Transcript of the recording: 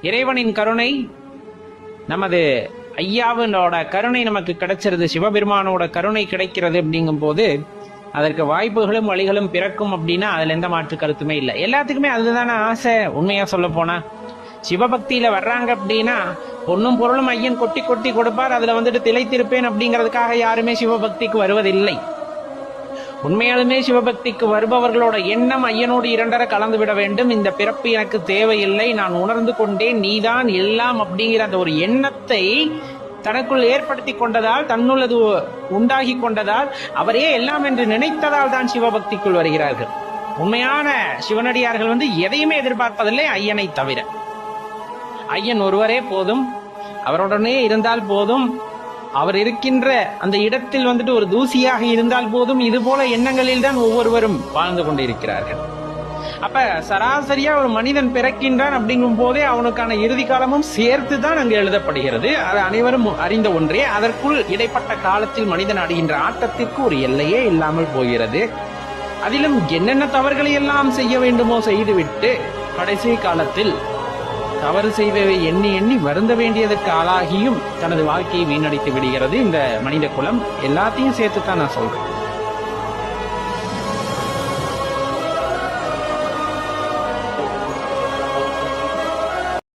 இறைவனின் கருணை, நமது ஐயாவினோட கருணை நமக்கு கிடைச்சிருது, சிவபெருமானோட கருணை கிடைக்கிறது அப்படிங்கும் போது அதற்கு வாய்ப்புகளும் வழிகளும் பிறக்கும் அப்படின்னா அதுல எந்த மாற்று கருத்துமே இல்லை. எல்லாத்துக்குமே அதுதானே ஆசை. உண்மையா சொல்ல போனா சிவபக்தியில வர்றாங்க அப்படின்னா பொண்ணும் பொருளும் ஐயன் கொட்டி கொட்டி கொடுப்பார், அதுல வந்துட்டு திளைத்திருப்பேன் அப்படிங்கிறதுக்காக யாருமே சிவபக்திக்கு வருவதில்லை. உண்மையாலுமே சிவபக்திக்கு வருபவர்களோட எண்ணம் ஐயனோடு இரண்டரை கலந்து விட வேண்டும். இந்த பிறப்பு எனக்கு தேவையில்லை, நான் உணர்ந்து கொண்டேன், நீதான் எல்லாம் அப்படிங்கிற அந்த ஒரு எண்ணத்தை தனக்குள் ஏற்படுத்தி கொண்டதால், தன்னுள்ளது உண்டாகி கொண்டதால், அவரே எல்லாம் என்று நினைத்ததால் தான் சிவபக்திக்குள் வருகிறார்கள். உண்மையான சிவனடியார்கள் எதையுமே எதிர்பார்ப்பதில்லை ஐயனை தவிர. ஐயன் ஒருவரே போதும், அவருடனே இருந்தால் போதும், அவர் இருக்கின்ற அந்த இடத்தில் ஒரு தூசியாக இருந்தால் போதும். இது போல எண்ணங்களில் தான் ஒவ்வொருவரும் வாழ்ந்து கொண்டிருக்கிறார்கள். அப்ப சராசரியா ஒரு மனிதன் பிறக்கின்றான் அப்படிங்கும் போதே அவனுக்கான இறுதி காலமும் சேர்த்து தான் அங்கு எழுதப்படுகிறது. அது அனைவரும் அறிந்த ஒன்றே. அதற்குள் இடைப்பட்ட காலத்தில் மனிதன் அடைகின்ற ஆட்டத்திற்கு ஒரு எல்லையே இல்லாமல் போகிறது. அதிலும் என்னென்ன தவறுகளை எல்லாம் செய்ய வேண்டுமோ செய்துவிட்டு கடைசி காலத்தில் தவறு செய்ததை எண்ணி எண்ணி வருந்த வேண்டியதற்கு ஆளாகியும் தனது வாழ்க்கையை வீணடித்து விடுகிறது இந்த மனித குலம். எல்லாத்தையும் சேர்த்துத்தான் நான் சொல்றேன்.